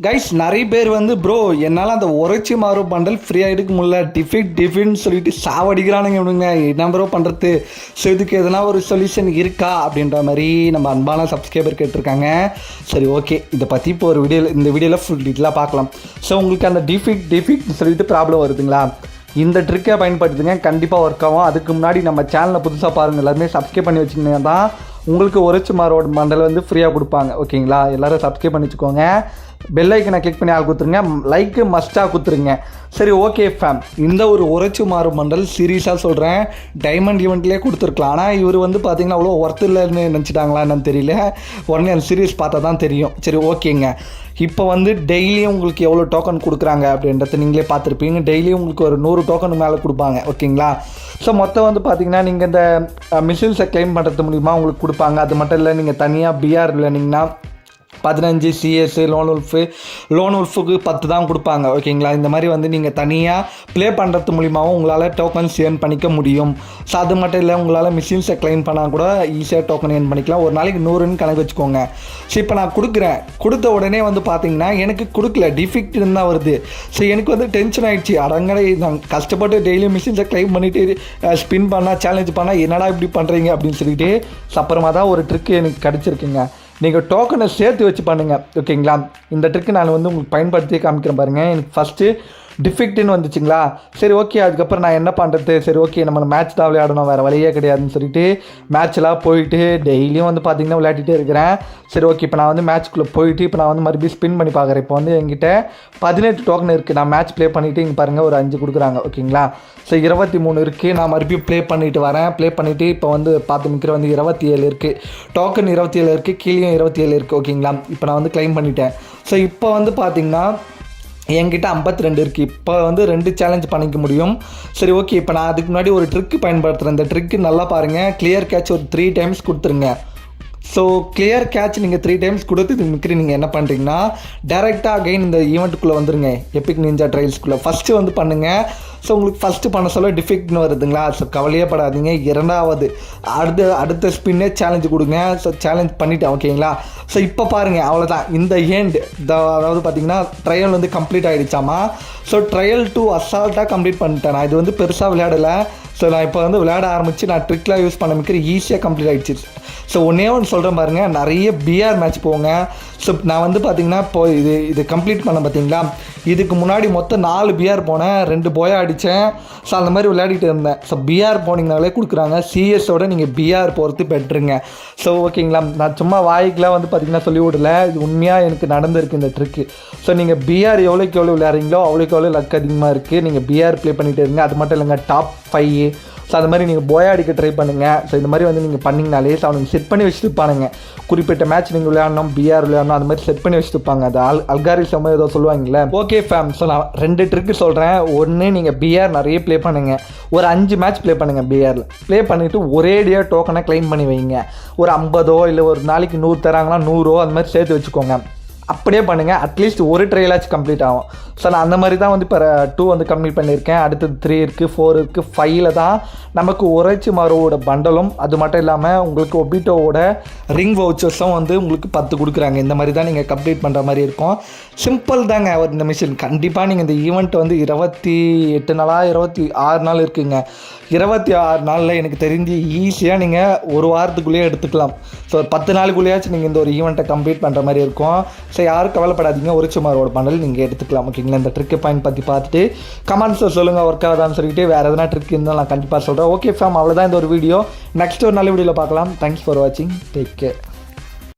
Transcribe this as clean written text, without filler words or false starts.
Guys நிறைய பேர் வந்து ப்ரோ என்னால் அந்த உரைச்சி மாறும் பண்டல் ஃப்ரீயாக எடுக்க முடியல டிஃபிட்னு சொல்லிட்டு சாவடிக்கிறானுங்க இவனுங்க என்ன ப்ரோ பண்ணுறது. ஸோ இதுக்கு எதனா ஒரு சொல்யூஷன் இருக்கா அப்படின்ற மாதிரி நம்ம அன்பான சப்ஸ்கிரைபர் கேட்டிருக்காங்க. சரி ஓகே, இதை பற்றி இப்போ ஒரு இந்த வீடியோவில் ஃபுல் டீட்டெயிலாக பார்க்கலாம். ஸோ உங்களுக்கு அந்த டிஃபிட்னு சொல்லிட்டு ப்ராப்ளம் வருதுங்களா, இந்த ட்ரிக்கை பயன்படுத்துங்க, கண்டிப்பாக ஒர்க் ஆகும். அதுக்கு முன்னாடி நம்ம சேனலை புதுசாக பாருங்கள், எல்லாருமே சப்ஸ்கிரைப் பண்ணி வச்சுக்கிங்கன்னா தான் உங்களுக்கு உரைச்சி மாரோட மண்டல் வந்து ஃப்ரீயாக கொடுப்பாங்க. ஓகேங்களா, எல்லோரும் சப்ஸ்கிரைப் பண்ணி வச்சுக்கோங்க, பெல் ஐக்கனை கிளிக் பண்ணி ஆள் கொடுத்துருங்க, லைக்கு மஸ்ட்டாக கொடுத்துருங்க. சரி ஓகே ஃபேம், இந்த ஒரு உரைச்சி மாறும் மண்டல் சீரியஸாக சொல்கிறேன், டைமண்ட் ஈவெண்ட்லேயே கொடுத்துருக்கலாம். ஆனால் இவர் வந்து பார்த்தீங்கன்னா அவ்வளோ ஒர்த்து இல்லைன்னு நினச்சிட்டாங்களா என்னன்னு தெரியல, உடனே அந்த சீரியஸ் பார்த்தா தான் தெரியும். சரி ஓகேங்க, இப்போ வந்து டெய்லியும் உங்களுக்கு எவ்வளோ டோக்கன் கொடுக்குறாங்க அப்படின்றத நீங்களே பார்த்துருப்பீங்க. டெய்லியும் உங்களுக்கு ஒரு 100 டோக்கன் மேலே கொடுப்பாங்க. ஓகேங்களா, ஸோ மொத்தம் வந்து பார்த்தீங்கன்னா நீங்கள் இந்த மிஷின்ஸை கிளைம் பண்ணுறது மூலிமா உங்களுக்கு கொடுப்பாங்க. அது மட்டும் இல்லை, நீங்கள் தனியாக பிஆர் இல்லைனிங்கன்னா 15 சிஎஸ் லோன் உல்ஃபுக்கு 10 தான் கொடுப்பாங்க. ஓகேங்களா, இந்த மாதிரி வந்து நீங்கள் தனியாக ப்ளே பண்ணுறது மூலிமாவும் உங்களால் டோக்கன்ஸ் ஏர்ன் பண்ணிக்க முடியும். ஸோ அது மட்டும் இல்லை, உங்களால் மிஷின்ஸை கிளைம் பண்ணால் கூட ஈஸியாக டோக்கன் ஏர்ன் பண்ணிக்கலாம். ஒரு நாளைக்கு 100ன்னு கணக்கு வச்சுக்கோங்க. ஸோ இப்போ நான் கொடுத்த உடனே வந்து பார்த்தீங்கன்னா எனக்கு கொடுக்கல, டிஃபிக்ட்னு தான் வருது. ஸோ எனக்கு வந்து டென்ஷன் ஆகிடுச்சு. அடங்கடை நான் கஷ்டப்பட்டு டெய்லி மிஷின்ஸை கிளைம் பண்ணிவிட்டு ஸ்பின் பண்ணால் சேலஞ்ச் பண்ணால் என்னடா இப்படி பண்ணுறீங்க அப்படின்னு சொல்லிட்டு அப்புறமா தான் ஒரு ட்ரிக்கு எனக்கு கிடச்சிருக்குங்க. நீங்கள் டோக்கனை சேர்த்து வச்சு பண்ணுங்கள். ஓகேங்களா, இந்த ட்ரிக்கு நான் வந்து உங்களுக்கு பயன்படுத்தி காமிக்கிறேன் பாருங்கள். எனக்கு ஃபஸ்ட்டு டிஃபிக்ட்னு வந்துச்சுங்களா, சரி ஓகே, அதுக்கப்புறம் நான் என்ன பண்ணுறது, சரி ஓகே நம்ம மேட்ச் தான் விளையாடணும், வேறு வழியே கிடையாதுன்னு சொல்லிட்டு மேட்ச்லாம் போயிட்டு டெய்லியும் வந்து பார்த்திங்கன்னா விளையாடிட்டே இருக்கிறேன். சரி ஓகே, இப்போ நான் வந்து மேட்ச்க்குள்ளே போயிட்டு இப்போ நான் வந்து மறுபடியும் ஸ்பின் பண்ணி பார்க்குறேன். இப்போ வந்து என்கிட்ட 18 டோக்கன் இருக்குது. நான் மேட்ச் ப்ளே பண்ணிவிட்டு இங்கே பாருங்கள் ஒரு 5 கொடுக்குறாங்க. ஓகேங்களா, ஸோ 23 இருக்குது. நான் மறுபடியும் ப்ளே பண்ணிவிட்டு வரேன். ப்ளே பண்ணிவிட்டு இப்போ வந்து பார்த்து நிற்கிற வந்து 27 இருக்குது. டோக்கன் 27 இருக்குது, கீழே 27 இருக்குது. ஓகேங்களா, இப்போ நான் வந்து கிளைம் பண்ணிட்டேன். ஸோ இப்போ வந்து பார்த்திங்கன்னா என்கிட்ட 52 இருக்குது. இப்போ வந்து 2 சேலஞ்ச் பண்ணிக்க முடியும். சரி ஓகே, இப்போ நான் அதுக்கு முன்னாடி ஒரு ட்ரிக்கு பயன்படுத்துகிறேன். இந்த ட்ரிக்கு நல்லா பாருங்கள். கிளியர் கேட்ச் ஒரு 3 டைம்ஸ் கொடுத்துருங்க. ஸோ கிளியர் கேட்ச் நீங்கள் 3 டைம்ஸ் கொடுத்து மிக்கிற நீங்கள் என்ன பண்ணுறீங்கன்னா டேரெக்டாக அகைன் இந்த ஈவெண்ட்டுக்குள்ளே வந்துடுங்க, எபிக் நிஞ்சா ட்ரையல்ஸ்குள்ளே. ஃபஸ்ட்டு வந்து பண்ணுங்கள். ஸோ உங்களுக்கு ஃபஸ்ட்டு பண்ண சொல்ல டிஃபிக்ட்னு வருதுங்களா, ஸோ கவலையே படாதீங்க. இரண்டாவது அடுத்த ஸ்பின்னே சேலஞ்சு கொடுங்க. ஸோ சேலஞ்ச் பண்ணிவிட்டேன். ஓகேங்களா, ஸோ இப்போ பாருங்கள், அவ்வளோதான். இந்த அதாவது பார்த்தீங்கன்னா ட்ரையல் வந்து கம்ப்ளீட் ஆகிடுச்சாமா. ஸோ ட்ரையல் 2 அசால்ட்டாக கம்ப்ளீட் பண்ணிட்டேன். நான் இது வந்து பெருசாக விளையாடலை. ஸோ நான் இப்போ வந்து விளையாட ஆரம்பித்து நான் ட்ரிக்லாம் யூஸ் பண்ண மிக்கிற ஈஸியாக கம்ப்ளீட் ஆகிடுச்சு. ஸோ ஒன்றே ஒன்று சொல்கிறேன் பாருங்கள், நிறைய பிஆர் மேட்ச் போங்க. ஸோ நான் வந்து பார்த்திங்கன்னா இப்போ இது கம்ப்ளீட் பண்ண பார்த்தீங்களா, இதுக்கு முன்னாடி மொத்தம் 4 பிஆர் போனேன், 2 போயா அடித்தேன். ஸோ அந்த மாதிரி விளையாடிட்டு இருந்தேன். ஸோ பிஆர் போனீங்கனாலே கொடுக்குறாங்க. சிஎஸோட நீங்கள் பிஆர் போகிறது பெட்ருங்க. ஸோ ஓகேங்களா, நான் சும்மா வாய்க்கெலாம் வந்து பார்த்திங்கன்னா சொல்லி விடல, இது உண்மையாக எனக்கு நடந்திருக்கு இந்த ட்ரிக்கு. ஸோ நீங்கள் பிஆர் எவ்வளோக்கு எவ்வளோ விளையாடுறீங்களோ அவ்வளோக்கு எவ்வளோ லக் அதிகமாக இருக்குது. நீங்கள் பிஆர் ப்ளே பண்ணிகிட்டு இருங்க. அது மட்டும் இல்லைங்க, டாப் 5. ஸோ அது மாதிரி நீங்கள் போயா அடிக்க ட்ரை பண்ணுங்கள். ஸோ இந்த மாதிரி வந்து நீங்கள் பண்ணிங்கனாலே ஸோ அவனுக்கு செட் பண்ணி வச்சுருப்பானுங்க. குறிப்பிட்ட மேட்ச் நீங்கள் விளையாடணும், பிஆர் விளையாடணும், அது மாதிரி செட் பண்ணி வச்சுருப்பாங்க. அது அல்காரிசம் ஏதோ சொல்லுவாங்களே. ஓகே ஃபேம், ஸோ நான் 2 ட்ரிக்கு சொல்கிறேன். ஒன்று, நீங்கள் பிஆர் நிறைய ப்ளே பண்ணுங்கள். ஒரு 5 மேட்ச் ப்ளே பண்ணுங்கள். பிஆரில் ப்ளே பண்ணிவிட்டு ஒரேடியாக டோக்கனை கிளைம் பண்ணி வைங்க. ஒரு 50 இல்லை ஒரு நாளைக்கு 100 தராங்களா 100 அது மாதிரி சேர்த்து வச்சுக்கோங்க. அப்படியே பண்ணுங்கள், அட்லீஸ்ட் ஒரு ட்ரையலாச்சும் கம்ப்ளீட் ஆகும். ஸோ நான் அந்த மாதிரி தான் வந்து இப்போ 2 வந்து கம்ப்ளீட் பண்ணியிருக்கேன். அடுத்தது 3 இருக்குது, 4 இருக்குது, 5ல் தான் நமக்கு உரைச்சி மாரோட பண்டலும் அது மட்டும் இல்லாமல் உங்களுக்கு ஒபிட்டோவோட ரிங் வவுச்சர்ஸும் வந்து உங்களுக்கு 10 கொடுக்குறாங்க. இந்த மாதிரி தான் நீங்கள் கம்ப்ளீட் பண்ணுற மாதிரி இருக்கும். சிம்பிள் தாங்க இந்த மிஷின். கண்டிப்பாக நீங்கள் இந்த ஈவெண்ட் வந்து 28 நாளாக 26 நாள் இருக்குங்க. 26 நாளில் எனக்கு தெரிஞ்சு ஈஸியாக நீங்கள் ஒரு வாரத்துக்குள்ளேயே எடுத்துக்கலாம். ஸோ 10 நாளுக்குள்ளேயாச்சும் நீங்கள் இந்த ஒரு ஈவெண்ட்டை கம்ப்ளீட் பண்ணுற மாதிரி இருக்கும். ஸோ யாரும் கவலைப்படாதீங்க, உரைச்சி மாரோட பண்டல் நீங்கள் எடுத்துக்கலாம். ஓகேங்களா, இந்த ட்ரிக்கை பயன்படுத்தி பார்த்துட்டு கமெண்ட்ஸில் சொல்லுங்கள் ஒர்க் ஆகுதான்னு சொல்லிட்டு. வேறு எதனா ட்ரிக் இருந்தால் நான் கண்டிப்பாக சொல்கிறேன். ஓகே ஃபேம், அவ்வளோதான் இந்த ஒரு வீடியோ. நெக்ஸ்ட் ஒரு நல்ல வீடியோவில் பார்க்கலாம். தேங்க்ஸ் ஃபார் வாட்சிங். Take care.